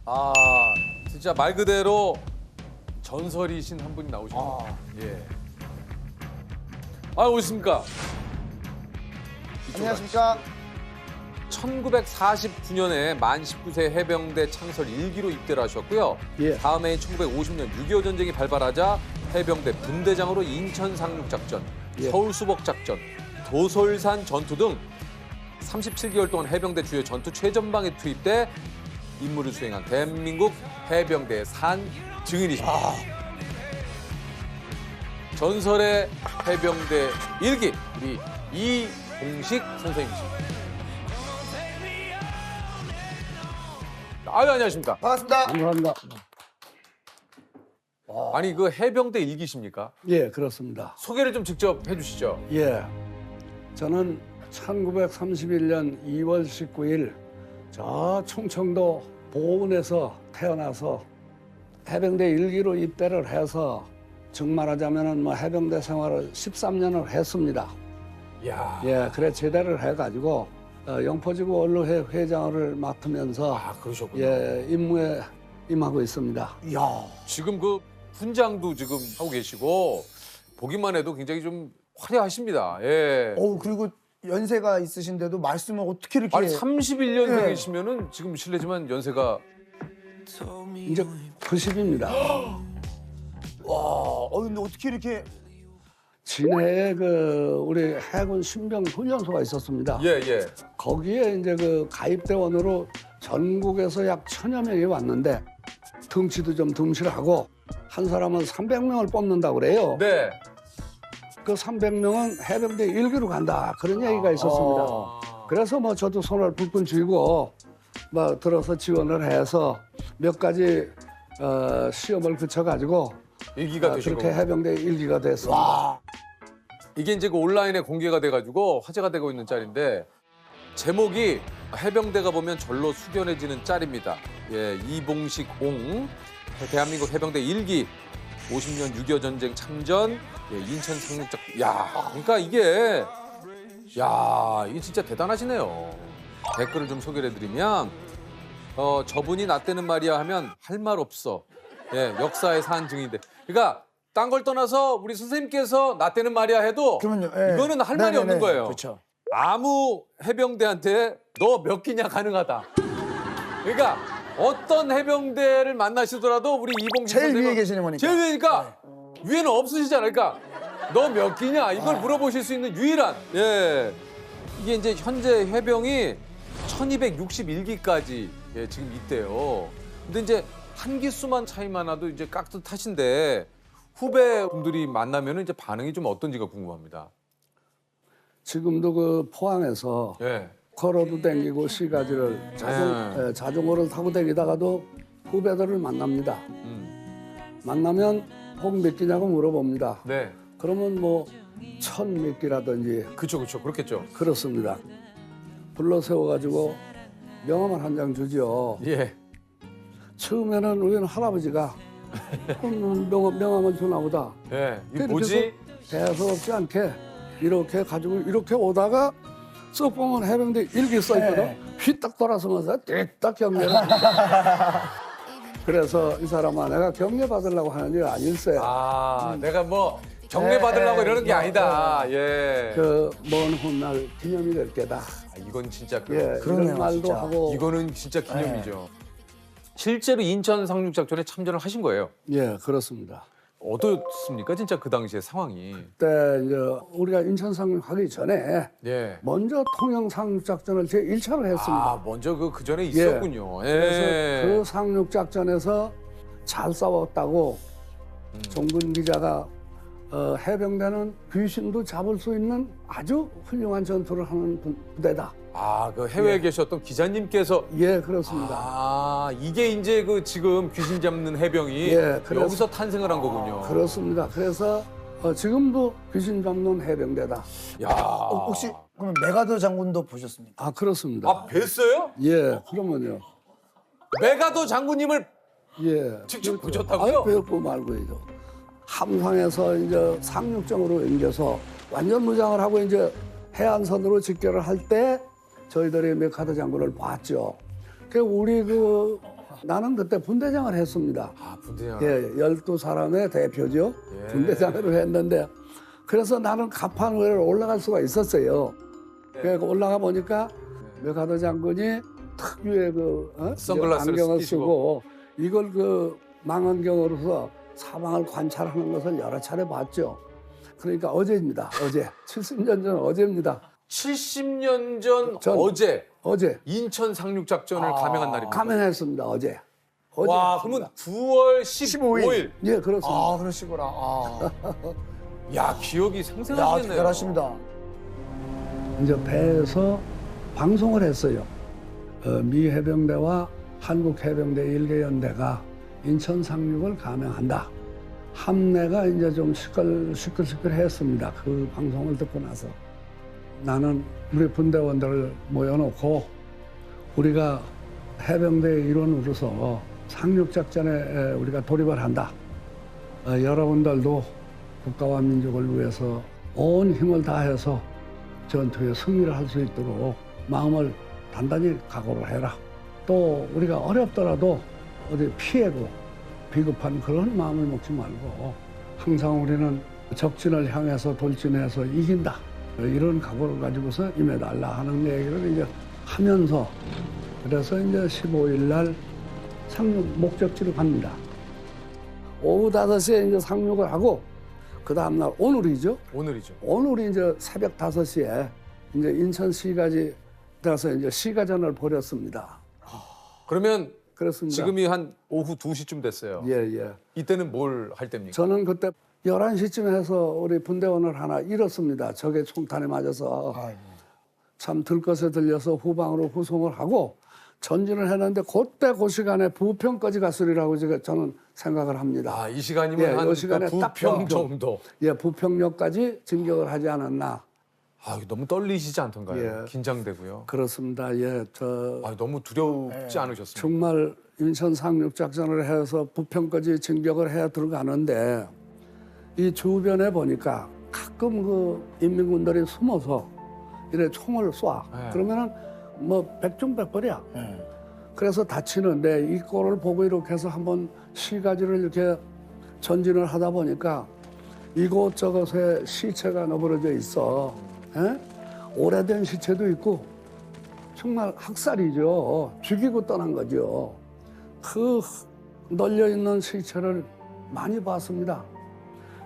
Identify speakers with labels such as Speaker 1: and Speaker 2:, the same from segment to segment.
Speaker 1: 아, 진짜 말 그대로 전설이신 한 분이 나오셨네요. 예. 아, 오셨습니까?
Speaker 2: 안녕하십니까.
Speaker 1: 1949년에 만 19세 해병대 창설 1기로 입대를 하셨고요.
Speaker 3: 예.
Speaker 1: 다음 해인 1950년 6.25 전쟁이 발발하자 해병대 분대장으로 인천 상륙작전,
Speaker 3: 예.
Speaker 1: 서울 수복작전, 도솔산 전투 등 37개월 동안 해병대 주요 전투 최전방에 투입돼 임무를 수행한 대한민국 해병대의 산 증인이십니다. 전설의 해병대 1기 우리 이봉식 선생님이십니다. 아유, 안녕하십니까.
Speaker 2: 반갑습니다.
Speaker 3: 감사합니다.
Speaker 1: 아니, 그 해병대 일기십니까?
Speaker 3: 예, 그렇습니다.
Speaker 1: 소개를 좀 직접 해주시죠.
Speaker 3: 예, 저는 1931년 2월 19일 저 충청도 보은에서 태어나서 해병대 1기로 입대를 해서 즉 말하자면은 뭐 해병대 생활을 13년을 했습니다.
Speaker 1: 이야.
Speaker 3: 예, 그래 제대를 해가지고 영포지구 언로회 회장을 맡으면서
Speaker 1: 아, 그러셨군요.
Speaker 3: 예 임무에 임하고 있습니다.
Speaker 2: 이야.
Speaker 1: 지금 그 훈장도 지금 하고 계시고 보기만 해도 굉장히 좀 화려하십니다. 예.
Speaker 2: 그리고 연세가 있으신데도 말씀을 어떻게 이렇게.
Speaker 1: 아니, 31년생이시면은
Speaker 2: 예.
Speaker 1: 지금 실례지만 연세가
Speaker 3: 이제 90입니다.
Speaker 2: 와, 근데 어떻게 이렇게.
Speaker 3: 진해에 그 우리 해군 신병 훈련소가 있었습니다.
Speaker 1: 예, 예.
Speaker 3: 거기에 이제 그 가입대원으로 전국에서 약 1000여 명이 왔는데 덩치도 좀 듬실하고 한 사람은 300명을 뽑는다고 그래요.
Speaker 1: 네.
Speaker 3: 그 300명은 해병대 1기로 간다. 그런 얘기가 있었습니다. 그래서 뭐 저도 손을 불끈 쥐고 뭐 들어서 지원을 해서 몇 가지 시험을 거쳐가지고
Speaker 1: 일기가 되신
Speaker 3: 그렇게
Speaker 1: 거고.
Speaker 3: 해병대 1기가 됐습니다.
Speaker 2: 와.
Speaker 1: 이게 이제 그 온라인에 공개가 돼가지고 화제가 되고 있는 짤인데 제목이 해병대가 보면 절로 숙연해지는 짤입니다. 예, 이봉식 옹 대한민국 해병대 1기 50년 6.25 전쟁 참전 예, 인천 상륙작. 야, 그러니까 이게 진짜 대단하시네요. 댓글을 좀 소개를 해드리면 저분이 나 때는 말이야 하면 할 말 없어. 예, 역사의 산 증인데. 그러니까 딴 걸 떠나서 우리 선생님께서 나 때는 말이야 해도
Speaker 2: 그러면요. 예.
Speaker 1: 이거는 할 말이
Speaker 2: 네네네.
Speaker 1: 없는 거예요.
Speaker 2: 그렇죠.
Speaker 1: 아무 해병대한테 너 몇 기냐 가능하다. 그러니까 어떤 해병대를 만나시더라도 우리 이봉식
Speaker 2: 제일
Speaker 1: 선생님은
Speaker 2: 위에 계시는 거니까.
Speaker 1: 제일 위니까 위에는 없으시잖아요. 그러니까 너 몇 기냐 이걸 물어보실 수 있는 유일한. 예. 이게 이제 현재 해병이 1261기까지 예, 지금 있대요. 근데 이제 한 기수만 차이만 나도 이제 깍듯하신데 후배분들이 만나면 이제 반응이 좀 어떤지가 궁금합니다.
Speaker 3: 지금도 그 포항에서
Speaker 1: 예.
Speaker 3: 걸어도 댕기고 시가지를 자전거를 타고 다니다가도 후배들을 만납니다. 만나면 혹 몇 기냐고 물어봅니다.
Speaker 1: 네.
Speaker 3: 그러면 뭐 1000몇 기라든지
Speaker 1: 그렇죠. 그렇겠죠.
Speaker 3: 그렇습니다. 불러 세워가지고 명함을 한 장 주죠.
Speaker 1: 예.
Speaker 3: 처음에는 우리는 할아버지가 명함을 주나 보다.
Speaker 1: 예. 이
Speaker 3: 그래서
Speaker 1: 뭐지?
Speaker 3: 대수롭지 않게 이렇게 가지고 이렇게 오다가 쏙 보면 해병대 일기 써있거든.
Speaker 2: 네.
Speaker 3: 휘딱 돌아서면서 띠딱 경례를 그래서 이 사람아 내가 경례 받으려고 하는 일 아닐세.
Speaker 1: 아, 내가 뭐 경례 받으려고 이러는 게 아니다. 예.
Speaker 3: 그 먼 훗날 기념이 될 게다.
Speaker 1: 아, 이건 진짜
Speaker 3: 예,
Speaker 2: 그러네요,
Speaker 3: 이런 말도
Speaker 2: 진짜.
Speaker 3: 하고.
Speaker 1: 이거는 진짜 기념이죠. 실제로 인천 상륙작전에 참전을 하신 거예요.
Speaker 3: 예, 그렇습니다.
Speaker 1: 어떻습니까? 진짜 그 당시의 상황이.
Speaker 3: 그때 이제 우리가 인천 상륙하기 전에
Speaker 1: 예.
Speaker 3: 먼저 통영 상륙작전을 제 1차를 했습니다.
Speaker 1: 아, 먼저 그 전에 있었군요.
Speaker 3: 그래서
Speaker 1: 예.
Speaker 3: 그 상륙작전에서 잘 싸웠다고 종군 기자가 해병대는 귀신도 잡을 수 있는 아주 훌륭한 전투를 하는 부대다.
Speaker 1: 아, 그 해외에 계셨던 기자님께서
Speaker 3: 예, 그렇습니다.
Speaker 1: 아, 이게 이제 그 지금 귀신 잡는 해병이
Speaker 3: 예, 그래서-
Speaker 1: 여기서 탄생을 한 거군요.
Speaker 3: 그렇습니다. 그래서 지금도 귀신 잡는 해병대다.
Speaker 1: 야.
Speaker 2: 혹시 그러면 메가더 장군도 보셨습니까?
Speaker 3: 아, 그렇습니다.
Speaker 1: 아, 뵀어요?
Speaker 3: 예, 그러면요.
Speaker 1: 메가더 장군님을
Speaker 3: 예.
Speaker 1: 직접 보셨다고요?
Speaker 3: 배우고 말고요. 함상에서 이제 상륙정으로 옮겨서 완전 무장을 하고 이제 해안선으로 직결을 할 때 저희들이 메카드 장군을 봤죠. 그 우리 그 나는 그때 분대장을 했습니다.
Speaker 1: 아, 분대장.
Speaker 3: 예, 12사람의 대표죠.
Speaker 1: 예.
Speaker 3: 분대장으로 했는데 그래서 나는 갑판 위로 올라갈 수가 있었어요. 그래서 올라가 보니까 메가더 장군이 특유의
Speaker 1: 선글라스를
Speaker 3: 안경을
Speaker 1: 끼시고.
Speaker 3: 쓰고 이걸 그 망원경으로서 사방을 관찰하는 것을 여러 차례 봤죠. 그러니까 어제입니다. 어제 70년 전 어제입니다.
Speaker 1: 70년 전
Speaker 3: 전-
Speaker 1: 어제 인천 상륙 작전을 감행한 날입니다.
Speaker 3: 감행했습니다. 어제.
Speaker 1: 와,
Speaker 3: 했습니다.
Speaker 1: 그러면 9월 15일.
Speaker 3: 예, 그렇습니다.
Speaker 2: 아, 그러시구나. 아.
Speaker 1: 야, 기억이
Speaker 2: 야,
Speaker 1: 생생하시겠네요.
Speaker 2: 대단하십니다.
Speaker 3: 이제 배에서 방송을 했어요. 미 해병대와 한국 해병대 일개연대가 인천 상륙을 감행한다. 함내가 이제 좀 시끌시끌했습니다. 그 방송을 듣고 나서 나는 우리 분대원들을 모여놓고 우리가 해병대의 일원으로서 상륙 작전에 우리가 돌입을 한다. 여러분들도 국가와 민족을 위해서 온 힘을 다해서 전투에 승리를 할 수 있도록 마음을 단단히 각오를 해라. 또 우리가 어렵더라도 어디 피해고 비급한 그런 마음을 먹지 말고 항상 우리는 적진을 향해서 돌진해서 이긴다. 이런 각오를 가지고서 임해달라 하는 얘기를 이제 하면서 그래서 이제 15일 날 상륙 목적지를 갑니다. 오후 5시에 이제 상륙을 하고 그 다음날 오늘이죠.
Speaker 1: 오늘이죠.
Speaker 3: 오늘이 이제 새벽 5시에 이제 인천시까지 가서 이제 시가전을 벌였습니다.
Speaker 1: 그러면
Speaker 3: 그렇습니다.
Speaker 1: 지금이 한 오후 2시쯤 됐어요.
Speaker 3: 예, 예.
Speaker 1: 이때는 뭘 할 때입니까?
Speaker 3: 저는 그때 11시쯤 해서 우리 분대원을 하나 잃었습니다. 적의 총탄에 맞아서
Speaker 2: 아이고.
Speaker 3: 참 들것에 들려서 후방으로 후송을 하고 전진을 했는데 그때 그 시간에 부평까지 갔으리라고 저는 생각을 합니다.
Speaker 1: 아, 이 시간이면
Speaker 3: 예,
Speaker 1: 한
Speaker 3: 요 시간에
Speaker 1: 그러니까
Speaker 3: 딱
Speaker 1: 부평
Speaker 3: 정도.
Speaker 1: 정도.
Speaker 3: 예, 부평역까지 진격을 하지 않았나.
Speaker 1: 아, 너무 떨리시지 않던가요?
Speaker 3: 예.
Speaker 1: 긴장되고요.
Speaker 3: 그렇습니다. 예,
Speaker 1: 아, 너무 두렵지 않으셨습니까?
Speaker 3: 정말 인천 상륙 작전을 해서 부평까지 진격을 해 들어가는데 이 주변에 보니까 가끔 그 인민군들이 숨어서 이래 총을 쏴.
Speaker 1: 네.
Speaker 3: 그러면은 뭐 백중백벌이야.
Speaker 2: 예.
Speaker 3: 그래서 다치는데 이 꼴을 보고 이렇게 해서 한번 시가지를 이렇게 전진을 하다 보니까 이곳저곳에 시체가 너부러져 있어. 예? 오래된 시체도 있고 정말 학살이죠. 죽이고 떠난 거죠. 그 널려 있는 시체를 많이 봤습니다.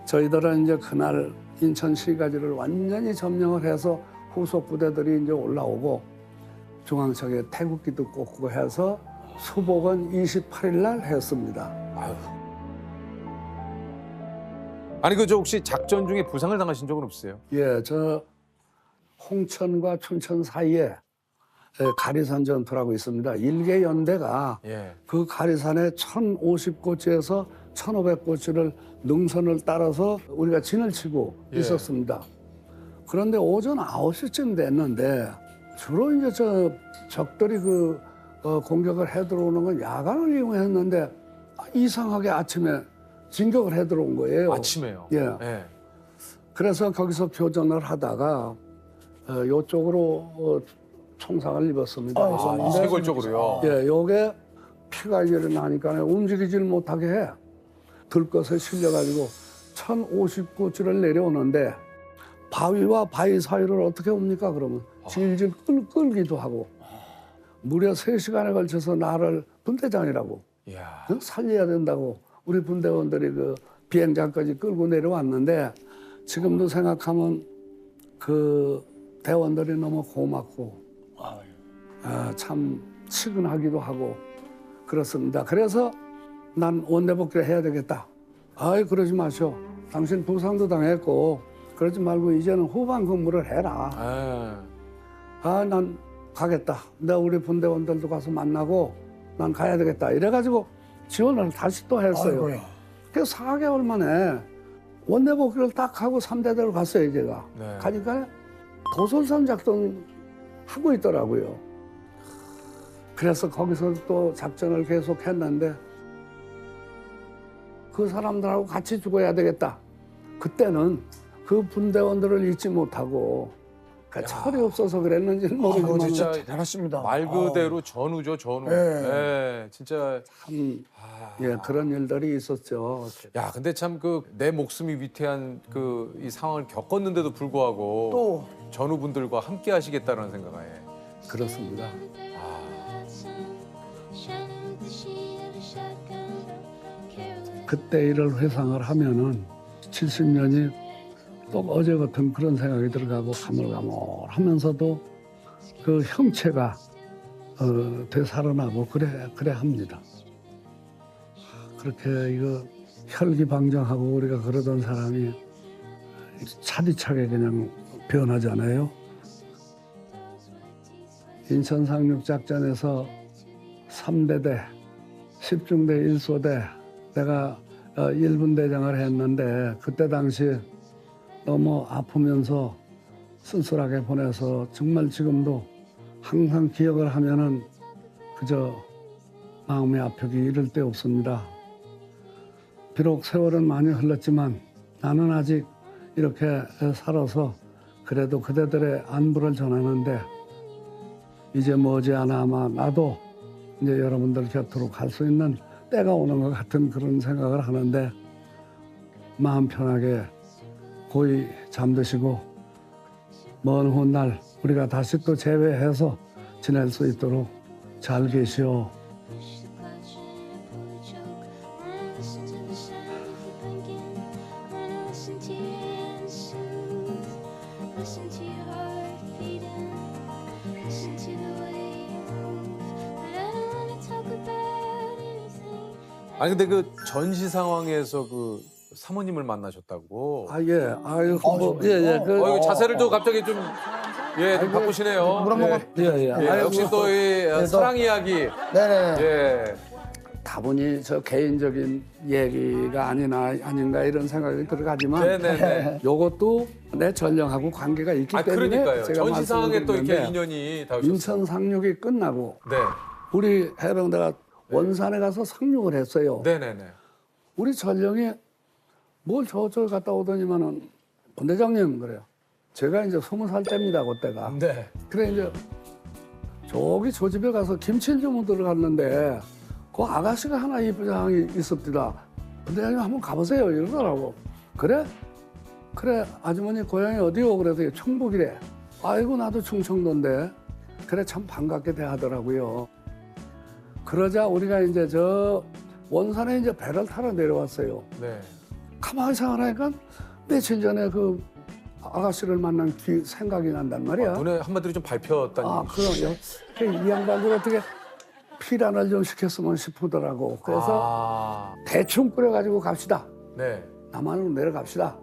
Speaker 3: 저희들은 이제 그날 인천 시가지를 완전히 점령을 해서 후속 부대들이 이제 올라오고 중앙청에 태극기도 꽂고 해서 수복은 28일 날 했습니다.
Speaker 1: 아유. 아니 그 저 혹시 작전 중에 부상을 당하신 적은 없으세요?
Speaker 3: 예, 저 홍천과 춘천 사이에 가리산 전투라고 있습니다. 일개 연대가
Speaker 1: 예.
Speaker 3: 그 가리산에 1,050고지에서 1,500고지를 능선을 따라서 우리가 진을 치고
Speaker 1: 예.
Speaker 3: 있었습니다. 그런데 오전 9시쯤 됐는데 주로 이제 저 적들이 공격을 해 들어오는 건 야간을 이용했는데 이상하게 아침에 진격을 해 들어온 거예요.
Speaker 1: 아침에요.
Speaker 3: 예.
Speaker 1: 예.
Speaker 3: 그래서 거기서 교전을 하다가 이쪽으로 총상을 입었습니다.
Speaker 2: 아,
Speaker 3: 입었는데
Speaker 1: 세골적으로요.
Speaker 3: 예, 요게 피가 일어나니까 움직이질 못하게 해. 들것에 실려가지고 1,059지를 내려오는데 바위와 바위 사이를 어떻게 옵니까 그러면 질질 끌기도 하고 무려 3시간에 걸쳐서 나를 분대장이라고
Speaker 1: 이야.
Speaker 3: 살려야 된다고 우리 분대원들이 그 비행장까지 끌고 내려왔는데 지금도 생각하면 그 대원들이 너무 고맙고 참 측은하기도 하고 그렇습니다. 그래서 난 원대복귀를 해야 되겠다. 아이 그러지 마시오. 당신 부상도 당했고 그러지 말고 이제는 후방 근무를 해라.
Speaker 1: 예.
Speaker 3: 아, 난 가겠다. 내가 우리 분대원들도 가서 만나고 난 가야 되겠다. 이래가지고 지원을 다시 또 했어요.
Speaker 2: 아이고야.
Speaker 3: 그래서 4개월 만에 원내복귀를 딱 하고 3대대로 갔어요, 제가.
Speaker 1: 네.
Speaker 3: 가니까 도솔산 작전 하고 있더라고요. 그래서 거기서 또 작전을 계속 했는데 그 사람들하고 같이 죽어야 되겠다. 그때는 그 분대원들을 잊지 못하고 그 철이 없어서 그랬는지는
Speaker 2: 아,
Speaker 3: 모르지만
Speaker 2: 진짜
Speaker 1: 진짜
Speaker 2: 대단하십니다.
Speaker 1: 말 그대로 전우죠, 전우.
Speaker 2: 네.
Speaker 1: 예, 진짜.
Speaker 3: 참, 예, 그런 일들이 있었죠.
Speaker 1: 야, 근데 참 그 내 목숨이 위태한 그 이 상황을 겪었는데도 불구하고
Speaker 2: 또
Speaker 1: 전우분들과 함께 하시겠다는 생각에.
Speaker 3: 그렇습니다. 그때 일을 회상을 하면은 70년이 또 어제 같은 그런 생각이 들어가고 가물가물하면서도 그 형체가 되살아나고 그래 합니다. 그렇게 이거 혈기방정하고 우리가 그러던 사람이 차디차게 그냥 변하잖아요. 인천 상륙 작전에서 3대대 10중대 1소대 내가 1분 대장을 했는데 그때 당시 너무 아프면서 쓸쓸하게 보내서 정말 지금도 항상 기억을 하면은 그저 마음의 아프기 이를 데 없습니다. 비록 세월은 많이 흘렀지만 나는 아직 이렇게 살아서 그래도 그대들의 안부를 전하는데 이제 머지않아 아마 나도 이제 여러분들 곁으로 갈 수 있는 때가 오는 것 같은 그런 생각을 하는데 마음 편하게 고이 잠드시고 먼 훗날 우리가 다시 또 재회해서 지낼 수 있도록 잘 계시오.
Speaker 1: 아니 근데 그 전시 상황에서 그 사모님을 만나셨다고.
Speaker 3: 아 예, 아유
Speaker 2: 정말.
Speaker 1: 이거 자세를 또 갑자기 좀 좀 바꾸시네요.
Speaker 2: 물 한번
Speaker 1: 예.
Speaker 3: 예.
Speaker 1: 예, 역시 또 이 사랑 이야기.
Speaker 2: 네네.
Speaker 1: 예.
Speaker 3: 다분히 저 개인적인 얘기가 아닌가 이런 생각이 들어가지만
Speaker 1: 네네네.
Speaker 3: 요것도 내 전령하고 관계가 있기
Speaker 1: 아
Speaker 3: 때문에
Speaker 1: 그러니까요.
Speaker 3: 제가
Speaker 1: 전시 상황에 또 이렇게
Speaker 3: 말씀드렸는데
Speaker 1: 인연이 닿으셨어요.
Speaker 3: 인천 상륙이 끝나고
Speaker 1: 네.
Speaker 3: 우리 해병대가 원산에 가서 상륙을 했어요.
Speaker 1: 네네네.
Speaker 3: 우리 전령이 뭘 저쪽에 갔다 오더니만은 본대장님 그래요. 제가 이제 20살 때입니다 그때가.
Speaker 1: 네.
Speaker 3: 그래 이제 저기 저 집에 가서 김치를 좀 들어갔는데 그 아가씨가 하나 입장이 있었더라. 본대장님 한번 가보세요 이러더라고. 그래 아주머니 고향이 어디요? 그래서 충북이래. 아이고 나도 충청도인데. 그래 참 반갑게 대하더라고요. 그러자 우리가 이제 저 원산에 이제 배를 타러 내려왔어요.
Speaker 1: 네.
Speaker 3: 가만히 생각하니까 며칠 전에 그 아가씨를 만난 생각이 난단 말이야.
Speaker 1: 눈에 한마디로 좀 밟혔다니.
Speaker 3: 아, 그럼요. 이 양반들 어떻게 피란을 좀 시켰으면 싶더라고. 그래서 대충 끓여가지고 갑시다.
Speaker 1: 네.
Speaker 3: 남한으로 내려갑시다.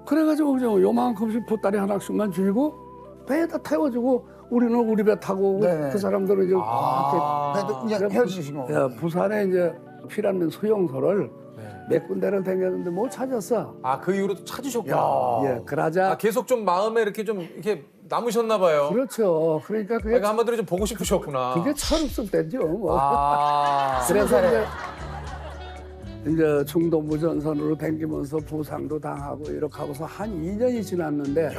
Speaker 3: 그래가지고 그저 요만큼씩 보따리 하나씩만 쥐고 배에다 태워주고 우리는 우리 배 타고
Speaker 2: 네.
Speaker 3: 그 사람들은 이제
Speaker 2: 그래도 그냥 헤어지신 거고.
Speaker 3: 예, 부산에 이제 피란면 수용소를 몇 군데를 다녔는데 못 찾았어.
Speaker 1: 그 이후로 또 찾으셨구나.
Speaker 3: 예, 그러자
Speaker 1: 계속 좀 마음에 이렇게 좀 이렇게 남으셨나 봐요.
Speaker 3: 그렇죠. 그러니까 그게
Speaker 1: 그러니까 한마디로 좀 보고 싶으셨구나.
Speaker 3: 그게 철없을 때죠. 뭐.
Speaker 1: 아.
Speaker 3: 그래서 이제 중동부 전선으로 댕기면서 부상도 당하고 이렇게 하고서 한 2년이 지났는데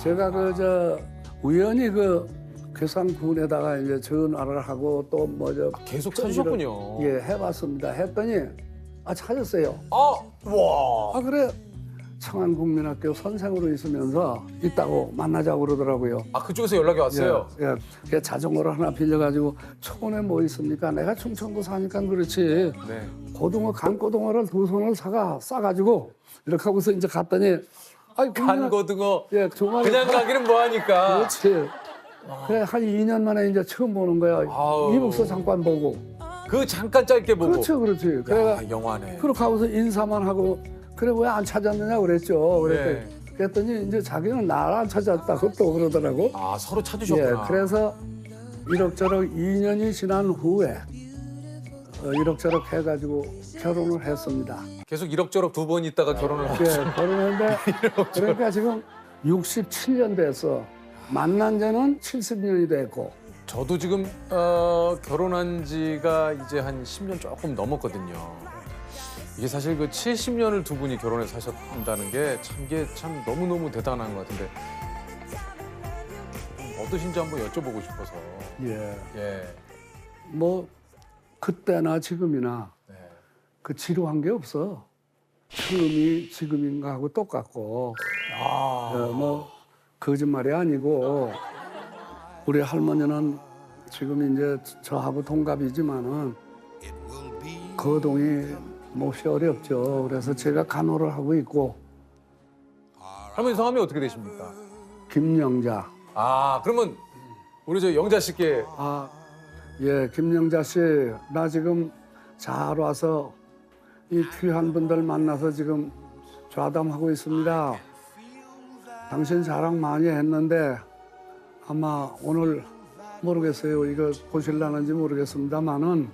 Speaker 3: 제가 그 우연히 그 괴산군에다가 이제 전화를 하고 또 뭐저
Speaker 1: 계속 찾으셨군요.
Speaker 3: 예, 해봤습니다. 했더니 찾았어요.
Speaker 1: 와.
Speaker 3: 그래 청안국민학교 선생으로 있으면서 있다고 만나자고 그러더라고요.
Speaker 1: 그쪽에서 연락이 왔어요.
Speaker 3: 예, 그 자전거를 하나 빌려가지고 초원에 뭐 있습니까? 내가 충청도 사니까 그렇지.
Speaker 1: 네.
Speaker 3: 고등어 간고등어를 2손을 싸가지고 이렇게 하고서 이제 갔더니
Speaker 1: 간고등어.
Speaker 3: 예, 종아리
Speaker 1: 그냥 가기는 뭐하니까.
Speaker 3: 그렇지. 그래 한 2년 만에 이제 처음 보는 거야.
Speaker 1: 아우.
Speaker 3: 이북서 잠깐 보고.
Speaker 1: 그 잠깐 짧게 보고.
Speaker 3: 그렇지. 그래가
Speaker 1: 영화네.
Speaker 3: 그렇게 하고서 인사만 하고 그래 왜 안 찾았느냐 그랬죠. 그랬더니 이제 자기는 나를 안 찾았다고 또 그러더라고.
Speaker 1: 서로 찾으셨구나.
Speaker 3: 예, 그래서 이럭저럭 2년이 지난 후에 이럭저럭 해가지고 결혼을 했습니다.
Speaker 1: 계속 이럭저럭 두 번 있다가 결혼을 하셨어요.
Speaker 3: 예, 결혼했는데 그러니까 지금 67년 됐어. 만난 지는 70년이 됐고.
Speaker 1: 저도 지금 결혼한 지가 이제 한 10년 조금 넘었거든요. 이게 사실 그 70년을 두 분이 결혼해서 사셨다는 게 참 너무너무 대단한 것 같은데 어떠신지 한번 여쭤보고 싶어서.
Speaker 3: 예.
Speaker 1: 예.
Speaker 3: 뭐 그때나 지금이나
Speaker 1: 네.
Speaker 3: 그 지루한 게 없어. 처음이 지금인가 하고 똑같고. 뭐 거짓말이 아니고 우리 할머니는 지금 이제 저하고 동갑이지만은 거동이 몹시 어렵죠. 그래서 제가 간호를 하고 있고
Speaker 1: 할머니 성함이 어떻게 되십니까?
Speaker 3: 김영자.
Speaker 1: 아, 그러면 우리 저 영자 씨께
Speaker 3: 아, 예, 김영자 씨, 나 지금 잘 와서 이 귀한 분들 만나서 지금 좌담하고 있습니다. 당신 자랑 많이 했는데 아마 오늘 모르겠어요. 이거 보실라는지 모르겠습니다만은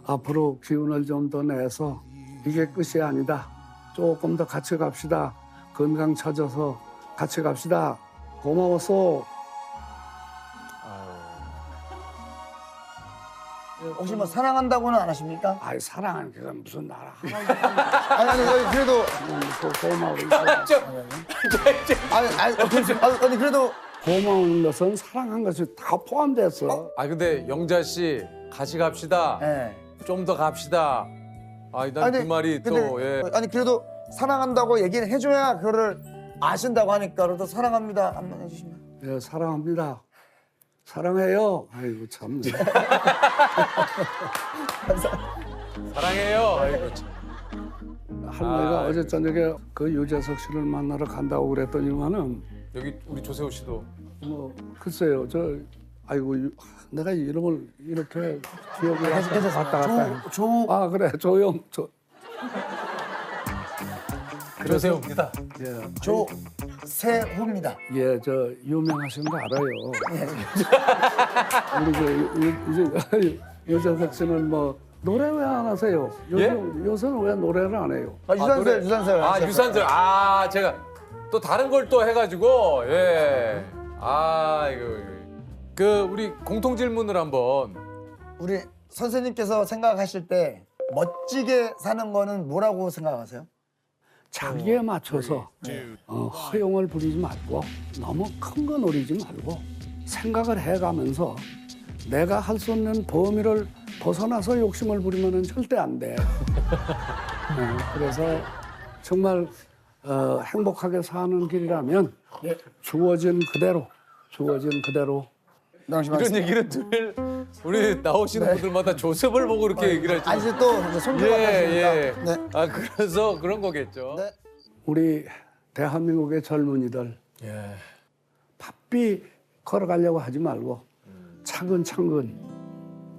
Speaker 3: 앞으로 기운을 좀 더 내서 이게 끝이 아니다. 조금 더 같이 갑시다. 건강 찾아서 같이 갑시다. 고마웠어.
Speaker 2: 혹시 뭐 사랑한다고는 안 하십니까?
Speaker 3: 아이 사랑하는 게 무슨 나라
Speaker 2: 아니 그래도
Speaker 3: 고마워.
Speaker 2: 아니 그래도
Speaker 3: 고마운 것은 사랑한 것이 다 포함됐어.
Speaker 1: 아 근데 영자 씨 같이 갑시다.
Speaker 2: 예.
Speaker 1: 좀 더 갑시다. 난 그 말이 또 예.
Speaker 2: 아니 그래도 사랑한다고 얘기를 해줘야 그거를 아신다고 하니까 그래도 사랑합니다 한번 해주시면.
Speaker 3: 예, 사랑합니다. 사랑해요. 아이고 참.
Speaker 1: 사랑해요. 아이고 참.
Speaker 3: 할머니가 어제 저녁에 그 유재석 씨를 만나러 간다고 그랬더니만은
Speaker 1: 여기 우리 조세호 씨도
Speaker 3: 뭐 글쎄요 아이고 내가 이름을 이렇게 기억이
Speaker 2: 해주세요.
Speaker 3: 왔다 갔다 해. 아 그래 조용
Speaker 1: 조세호입니다.
Speaker 3: 예.
Speaker 2: 조세호입니다.
Speaker 3: 예, 저 유명하신 거 알아요. 우리 유재석 씨는 뭐 노래 왜 안 하세요? 요새는 왜 노래를 안 해요?
Speaker 2: 유산슬.
Speaker 1: 유산슬. 제가 또 다른 걸 또 해가지고 예. 이거 그 우리 공통 질문을 한번.
Speaker 2: 우리 선생님께서 생각하실 때 멋지게 사는 거는 뭐라고 생각하세요?
Speaker 3: 자기에 맞춰서 허용을 부리지 말고 너무 큰 거 노리지 말고 생각을 해가면서 내가 할 수 없는 범위를 벗어나서 욕심을 부리면 절대 안 돼. 그래서 정말 행복하게 사는 길이라면 주어진 그대로
Speaker 1: 이런 얘기를 들 우리 나오시는 분들마다 조셉을 보고 이렇게 얘기를 하시죠.
Speaker 2: 아니 이제 또 이제 손주가
Speaker 1: 예.
Speaker 2: 나시니까. 네.
Speaker 1: 그래서 그런 거겠죠.
Speaker 2: 네.
Speaker 3: 우리 대한민국의 젊은이들 바삐 걸어가려고 하지 말고 차근차근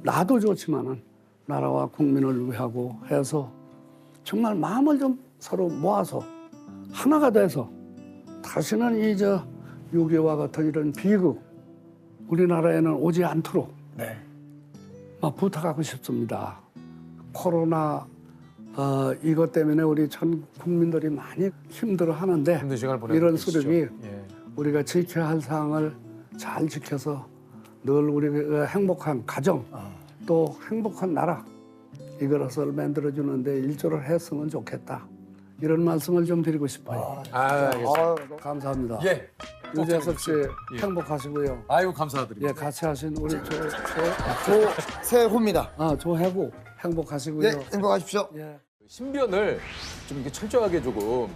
Speaker 3: 나도 좋지만은 나라와 국민을 위하고 해서 정말 마음을 좀 서로 모아서 하나가 돼서 다시는 6.25와 같은 이런 비극 우리나라에는 오지 않도록 부탁하고 싶습니다. 코로나 이것 때문에 우리 전 국민들이 많이 힘들어하는데
Speaker 1: 힘든 시간을 보내고
Speaker 3: 이런
Speaker 1: 계시죠.
Speaker 3: 수력이
Speaker 1: 예.
Speaker 3: 우리가 지켜야 할 사항을 잘 지켜서 늘 우리가 행복한 가정 또 행복한 나라 이것을 만들어주는데 일조를 했으면 좋겠다. 이런 말씀을 좀 드리고 싶어요.
Speaker 1: 알겠습니다.
Speaker 3: 감사합니다.
Speaker 1: 예.
Speaker 3: 유재석 씨
Speaker 1: 예.
Speaker 3: 행복하시고요.
Speaker 1: 아이고 감사드립니다.
Speaker 3: 예, 같이 하신 우리
Speaker 2: 조세호입니다.
Speaker 3: 조해구 행복하시고요.
Speaker 2: 네, 행복하십시오.
Speaker 3: 예.
Speaker 1: 신변을 좀 이렇게 철저하게 조금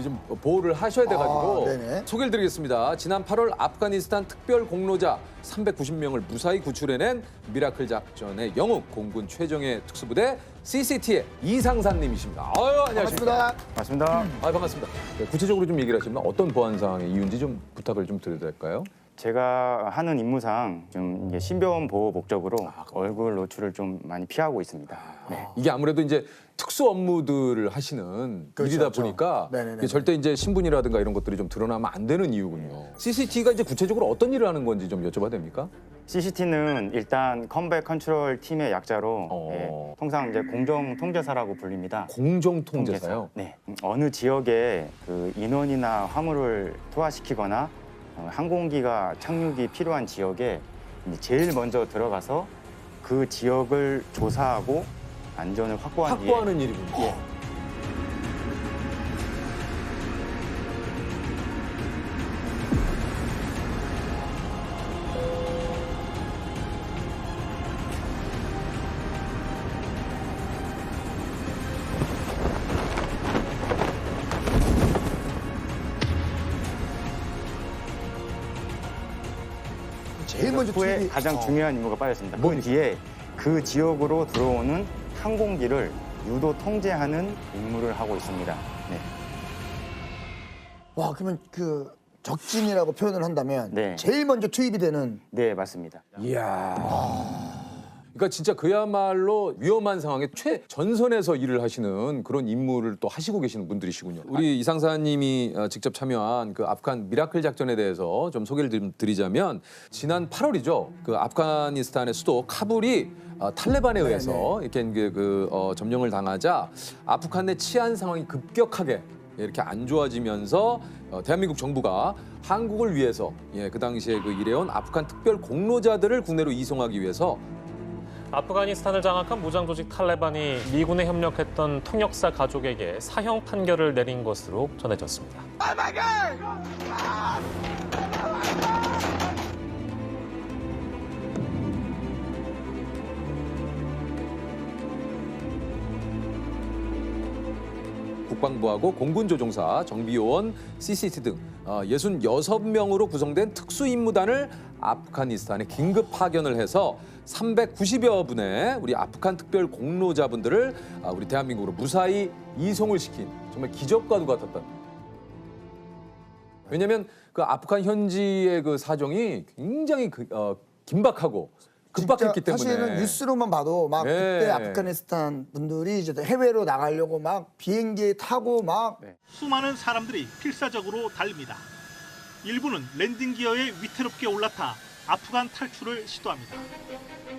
Speaker 1: 좀 보호를 하셔야 돼가지고
Speaker 2: 네네.
Speaker 1: 소개를 드리겠습니다. 지난 8월 아프가니스탄 특별 공로자 390명을 무사히 구출해낸 미라클 작전의 영웅 공군 최정예 특수부대 CCT의 이상산님이십니다. 안녕하십니까.
Speaker 2: 반갑습니다.
Speaker 1: 반갑습니다. 네, 구체적으로 좀 얘기를 하시면 어떤 보안 사항의 이유인지 좀 부탁을 좀 드려도 될까요?
Speaker 4: 제가 하는 임무상 좀 이게 신변 보호 목적으로 얼굴 노출을 좀 많이 피하고 있습니다. 네.
Speaker 1: 이게 아무래도 이제 특수 업무들을 하시는 일이다 보니까
Speaker 2: 네네네.
Speaker 1: 이게 절대 이제 신분이라든가 이런 것들이 좀 드러나면 안 되는 이유군요. CCT가 이제 구체적으로 어떤 일을 하는 건지 좀 여쭤봐도 됩니까?
Speaker 4: CCT는 일단 컴백 컨트롤 팀의 약자로 통상 이제 공정 통제사라고 불립니다.
Speaker 1: 공정 통제사요.
Speaker 4: 네. 어느 지역에 그 인원이나 화물을 투하시키거나 항공기가 착륙이 필요한 지역에 이제 제일 먼저 들어가서 그 지역을 조사하고 안전을 확보한 뒤에
Speaker 1: 확보하는 일이군요.
Speaker 4: 예.
Speaker 2: 제일 먼저
Speaker 4: 후에
Speaker 2: 투입이
Speaker 4: 가장 중요한 임무가 빠졌습니다. 그 뒤에 그 지역으로 들어오는 항공기를 유도 통제하는 임무를 하고 있습니다. 네.
Speaker 2: 와 그러면 그 적진이라고 표현을 한다면
Speaker 4: 네.
Speaker 2: 제일 먼저 투입이 되는
Speaker 4: 네, 맞습니다.
Speaker 1: 이야. 그러니까 진짜 그야말로 위험한 상황에 최전선에서 일을 하시는 그런 임무를 또 하시고 계시는 분들이시군요. 우리 이상사님이 직접 참여한 그 아프간 미라클 작전에 대해서 좀 소개를 좀 드리자면 지난 8월이죠. 그 아프가니스탄의 수도 카불이 탈레반에 의해서 이렇게 점령을 당하자 아프간 내 치안 상황이 급격하게 이렇게 안 좋아지면서 대한민국 정부가 한국을 위해서 그 당시에 그 일해온 아프간 특별 공로자들을 국내로 이송하기 위해서
Speaker 5: 아프가니스탄을 장악한 무장 조직 탈레반이 미군에 협력했던 통역사 가족에게 사형 판결을 내린 것으로 전해졌습니다.
Speaker 1: 국방부하고 공군조종사, 정비요원, CCT 등 66명으로 구성된 특수임무단을 아프가니스탄에 긴급 파견을 해서 390여 분의 우리 아프간 특별 공로자분들을 우리 대한민국으로 무사히 이송을 시킨 정말 기적과도 같았다. 왜냐하면 그 아프간 현지의 그 사정이 굉장히 긴박하고 급박했기 때문에
Speaker 2: 사실은 뉴스로만 봐도 막
Speaker 1: 네.
Speaker 2: 그때 아프가니스탄 분들이 이제 해외로 나가려고 막 비행기에 타고 막
Speaker 6: 수많은 사람들이 필사적으로 달립니다. 일부는 랜딩 기어에 위태롭게 올라타 아프간 탈출을 시도합니다.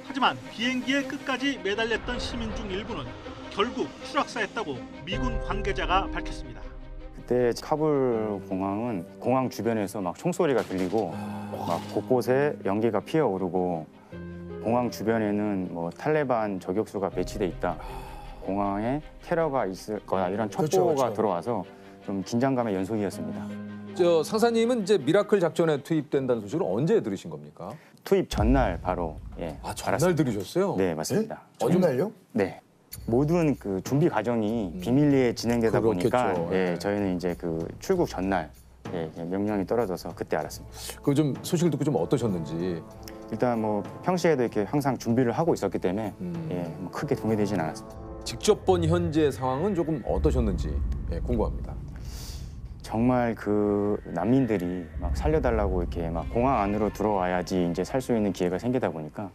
Speaker 6: 하지만 비행기에 끝까지 매달렸던 시민 중 일부는 결국 추락사했다고 미군 관계자가 밝혔습니다.
Speaker 4: 그때 카불 공항은 공항 주변에서 막 총소리가 들리고 막 곳곳에 연기가 피어오르고 공항 주변에는 뭐 탈레반 저격수가 배치돼 있다. 공항에 테러가 있을 거다. 이런 첩보가
Speaker 2: 그렇죠.
Speaker 4: 들어와서 좀 긴장감의 연속이었습니다.
Speaker 1: 저 상사님은 이제 미라클 작전에 투입된다는 소식을 언제 들으신 겁니까?
Speaker 4: 투입 전날 바로
Speaker 1: 전날
Speaker 4: 알았습니다.
Speaker 1: 들으셨어요?
Speaker 4: 네, 맞습니다.
Speaker 2: 정말요?
Speaker 4: 네. 모든 그 준비 과정이 비밀리에 진행되다 보니까
Speaker 1: 그렇겠죠. 예.
Speaker 4: 저희는 이제 그 출국 전날 명령이 떨어져서 그때 알았습니다.
Speaker 1: 그 좀 소식을 듣고 좀 어떠셨는지.
Speaker 4: 일단 뭐 평시에도 이렇게 항상 준비를 하고 있었기 때문에
Speaker 1: 음.
Speaker 4: 뭐 크게 동요되지는 않았습니다.
Speaker 1: 직접 본 현재 상황은 조금 어떠셨는지 궁금합니다.
Speaker 4: 정말 그 난민들이 막 살려달라고 이렇게 막 공항 안으로 들어와야지 이제 살 수 있는 기회가 생기다 보니까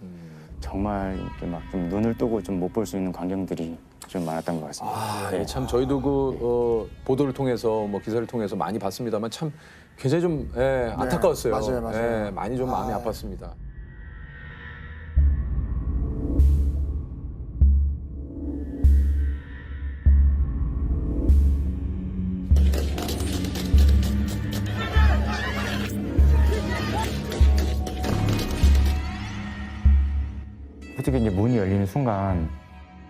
Speaker 4: 정말 이렇게 막 좀 눈을 뜨고 좀 못 볼 수 있는 광경들이 좀 많았던 것 같습니다. 네.
Speaker 1: 참 저희도 그 보도를 통해서 뭐 기사를 통해서 많이 봤습니다만 참 굉장히 좀 안타까웠어요.
Speaker 2: 맞아요.
Speaker 1: 많이 좀 마음이 아팠습니다.
Speaker 4: 솔직히 이제 문이 열리는 순간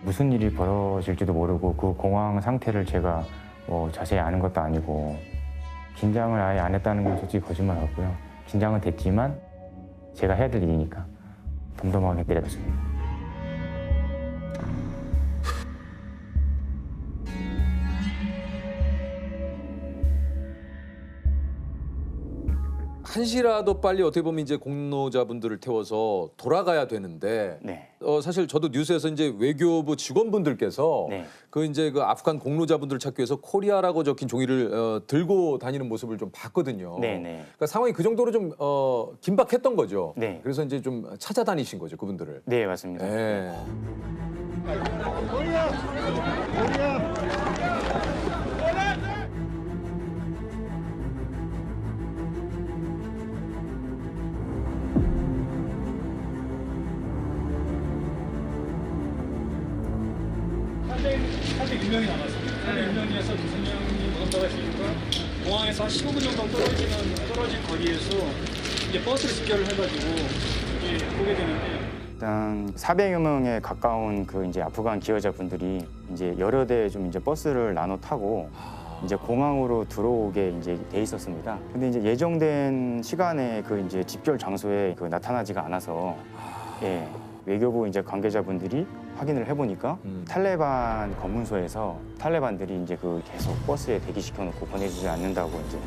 Speaker 4: 무슨 일이 벌어질지도 모르고 그 공황 상태를 제가 뭐 자세히 아는 것도 아니고 긴장을 아예 안 했다는 건 솔직히 거짓말 같고요. 긴장은 됐지만 제가 해야 될 일이니까 덤덤하게 내려갔습니다.
Speaker 1: 한시라도 빨리 어떻게 보면 이제 공로자분들을 태워서 돌아가야 되는데
Speaker 4: 네.
Speaker 1: 사실 저도 뉴스에서 이제 외교부 직원분들께서
Speaker 4: 네.
Speaker 1: 그 이제 그 아프간 공로자분들을 찾기 위해서 코리아라고 적힌 종이를 들고 다니는 모습을 좀 봤거든요.
Speaker 4: 네, 네.
Speaker 1: 그러니까 상황이 그 정도로 좀 긴박했던 거죠.
Speaker 4: 네.
Speaker 1: 그래서 이제 좀 찾아다니신 거죠, 그분들을.
Speaker 4: 네, 맞습니다.
Speaker 1: 네.
Speaker 7: 사실 1명이 남았습니다. 1명에서 2명이 노동자가 있으니까 공항에서 한 15분 정도 떨어진 거리에서 이제 버스를 집결을 해가지고 이제 보게 되는데
Speaker 4: 일단 400여 명에 가까운 그 이제 아프간 기여자분들이 이제 여러 대 좀 이제 버스를 나눠 타고 이제 공항으로 들어오게 이제 돼 있었습니다. 근데 이제 예정된 시간에 그 이제 집결 장소에 그 나타나지가 않아서 외교부 이제 관계자분들이 확인을 해보니까 탈레반 검문소에서 탈레반들이 이제 그 계속 버스에 대기시켜놓고 보내주지 않는다고 이제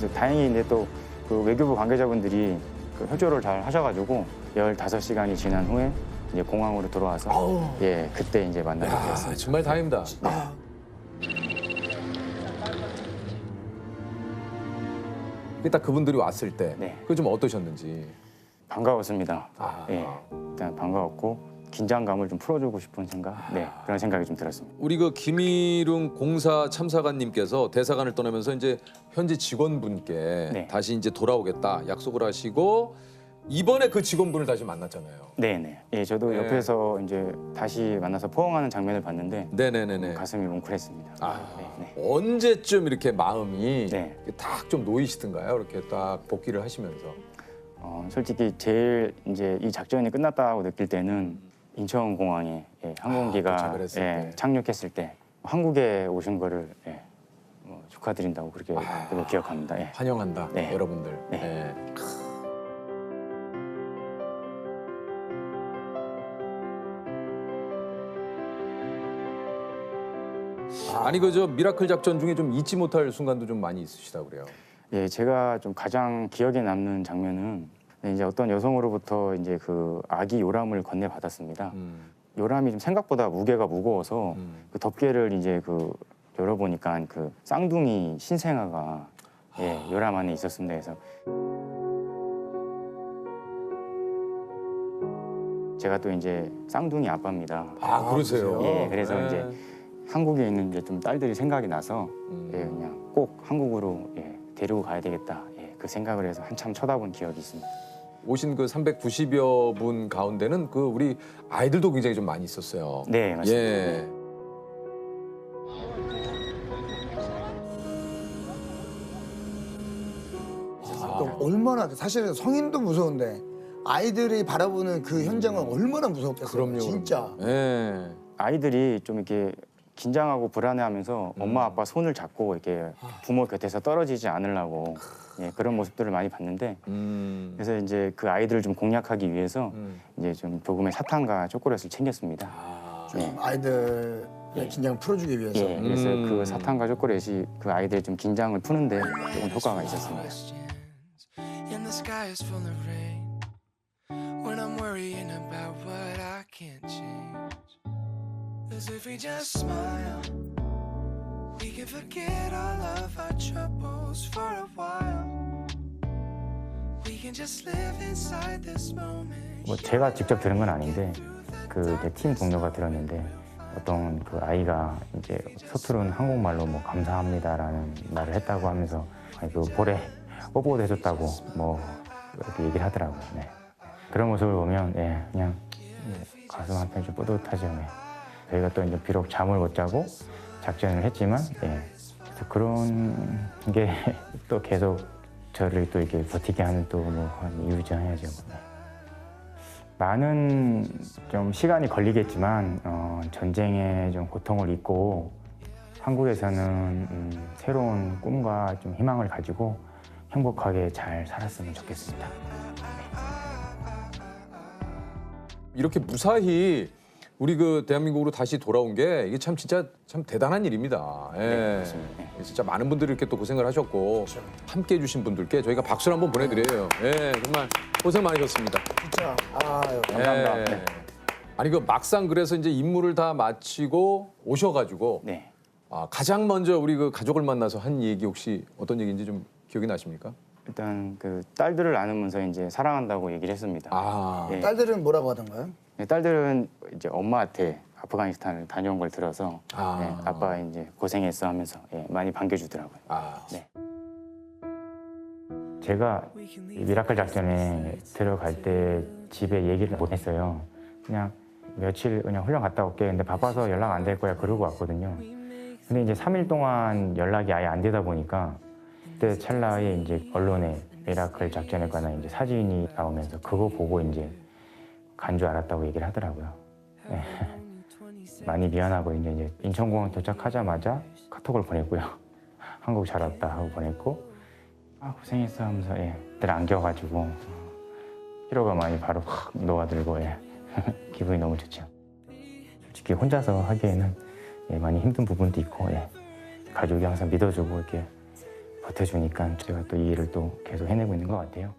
Speaker 4: 그래서 다행히 이제 또 그 외교부 관계자분들이 그 협조를 잘 하셔가지고 15시간이 지난 후에 이제 공항으로 돌아와서 예 그때 이제 만나게
Speaker 1: 아,
Speaker 4: 되었습니다.
Speaker 1: 정말 다행입니다. 딱 그분들이 왔을 때,
Speaker 4: 네.
Speaker 1: 그 좀 어떠셨는지.
Speaker 4: 반가웠습니다.
Speaker 1: 아.
Speaker 4: 예, 일단 반가웠고 긴장감을 좀 풀어주고 싶은 생각, 네 그런 생각이 좀 들었습니다.
Speaker 1: 우리 그 김일웅 공사 참사관님께서 대사관을 떠나면서 이제 현재 직원분께
Speaker 4: 네.
Speaker 1: 다시 이제 돌아오겠다 약속을 하시고 이번에 그 직원분을 다시 만났잖아요.
Speaker 4: 네네. 예, 저도
Speaker 1: 네.
Speaker 4: 옆에서 이제 다시 만나서 포옹하는 장면을 봤는데
Speaker 1: 네네네네.
Speaker 4: 가슴이 뭉클했습니다.
Speaker 1: 아,
Speaker 4: 네,
Speaker 1: 언제쯤 이렇게 마음이
Speaker 4: 네.
Speaker 1: 딱 좀 놓이시던가요? 이렇게 딱 복귀를 하시면서.
Speaker 4: 솔직히 제일 이제 이 작전이 끝났다고 느낄 때는 인천공항에 항공기가
Speaker 1: 도착을 했을 때.
Speaker 4: 착륙했을 때 한국에 오신 거를 축하드린다고 그렇게 그걸 기억합니다. 예.
Speaker 1: 환영한다,
Speaker 4: 네.
Speaker 1: 여러분들.
Speaker 4: 네.
Speaker 1: 네. 아니 그 저 미라클 작전 중에 좀 잊지 못할 순간도 좀 많이 있으시다 그래요.
Speaker 4: 예, 제가 좀 가장 기억에 남는 장면은 이제 어떤 여성으로부터 이제 그 아기 요람을 건네받았습니다. 요람이 좀 생각보다 무게가 무거워서 그 덮개를 이제 그 열어보니까 그 쌍둥이 신생아가 요람 안에 있었습니다. 그래서 제가 또 이제 쌍둥이 아빠입니다.
Speaker 1: 아, 그러세요?
Speaker 4: 예, 그래서
Speaker 1: 네.
Speaker 4: 이제 한국에 있는 이제 좀 딸들이 생각이 나서 그냥 꼭 한국으로 데리고 가야 되겠다. 그 생각을 해서 한참 쳐다본 기억이 있습니다.
Speaker 1: 오신 그 390여 분 가운데는 그 우리 아이들도 굉장히 좀 많이 있었어요.
Speaker 4: 네, 맞습니다.
Speaker 1: 예.
Speaker 2: 또 얼마나 사실은 성인도 무서운데 아이들이 바라보는 그 현장은 얼마나 무섭겠어요.
Speaker 1: 그럼요.
Speaker 2: 진짜.
Speaker 1: 예.
Speaker 4: 아이들이 좀 이렇게 긴장하고 불안해하면서 엄마 아빠 손을 잡고 이렇게 부모 곁에서 떨어지지 않으려고 그런 모습들을 많이 봤는데 그래서 이제 그 아이들을 좀 공략하기 위해서 이제 좀 조금의 사탕과 초콜릿을 챙겼습니다. 네.
Speaker 2: 아이들의 긴장 풀어주기 위해서.
Speaker 4: 예, 그래서 그 사탕과 초콜릿이 그 아이들의 좀 긴장을 푸는데 조금 효과가 있었습니다.
Speaker 8: And the sky is full of rain. When I'm worrying about what I can't change. As if we just smile, we can forget all of our troubles for a while. We can just live inside this moment.
Speaker 4: 뭐 제가 직접 들은 건 아닌데 그 제 팀 동료가 들었는데 어떤 그 아이가 이제 서투른 한국말로 뭐 감사합니다라는 말을 했다고 하면서 그 볼에 뽀뽀도 해줬다고 뭐 이렇게 얘기를 하더라고요. 네. 그런 모습을 보면 그냥 가슴 한편 좀 뿌듯하죠. 네. 저희가 또 이제 비록 잠을 못 자고 작전을 했지만 그래서 그런 게 또 계속 저를 또 이렇게 버티게 하는 또 뭐 이유죠 해야죠. 네. 많은 좀 시간이 걸리겠지만 전쟁의 좀 고통을 잊고 한국에서는 새로운 꿈과 좀 희망을 가지고 행복하게 잘 살았으면 좋겠습니다.
Speaker 1: 이렇게 무사히 우리 그 대한민국으로 다시 돌아온 게 이게 참 진짜 참 대단한 일입니다. 예.
Speaker 4: 네, 맞습니다.
Speaker 1: 진짜 많은 분들이 이렇게 또 고생을 하셨고 함께 해주신 분들께 저희가 박수를 한번 보내드려요. 예, 정말 고생 많으셨습니다.
Speaker 2: 진짜. 아유.
Speaker 4: 감사합니다.
Speaker 1: 예.
Speaker 4: 네.
Speaker 1: 아니 그 막상 그래서 이제 임무를 다 마치고 오셔가지고
Speaker 4: 네.
Speaker 1: 가장 먼저 우리 그 가족을 만나서 한 얘기 혹시 어떤 얘기인지 좀 기억이 나십니까?
Speaker 4: 일단 그 딸들을 안으면서 이제 사랑한다고 얘기를 했습니다.
Speaker 1: 아,
Speaker 4: 예.
Speaker 2: 딸들은 뭐라고 하던가요?
Speaker 4: 딸들은 이제 엄마한테 아프가니스탄을 다녀온 걸 들어서
Speaker 1: 아.
Speaker 4: 아빠 이제 고생했어 하면서 많이 반겨주더라고요.
Speaker 1: 아,
Speaker 4: 네. 제가 이 미라클 작전에 들어갈 때 집에 얘기를 못 했어요. 그냥 며칠 그냥 훈련 갔다 올게. 근데 바빠서 연락 안 될 거야 그러고 왔거든요. 근데 이제 3일 동안 연락이 아예 안 되다 보니까 그때 찰나에 이제 언론에 미라클 작전에 관한 이제 사진이 나오면서 그거 보고 이제 간 줄 알았다고 얘기를 하더라고요. 네. 많이 미안하고 이제 인천공항 도착하자마자 카톡을 보냈고요. 한국 잘 왔다 하고 보냈고 고생했어 하면서 늘 안겨가지고 피로가 많이 바로 확 녹아들고 기분이 너무 좋죠. 솔직히 혼자서 하기에는 많이 힘든 부분도 있고 가족이 항상 믿어주고 이렇게 버텨주니까 제가 또 이 일을 또 계속 해내고 있는 것 같아요.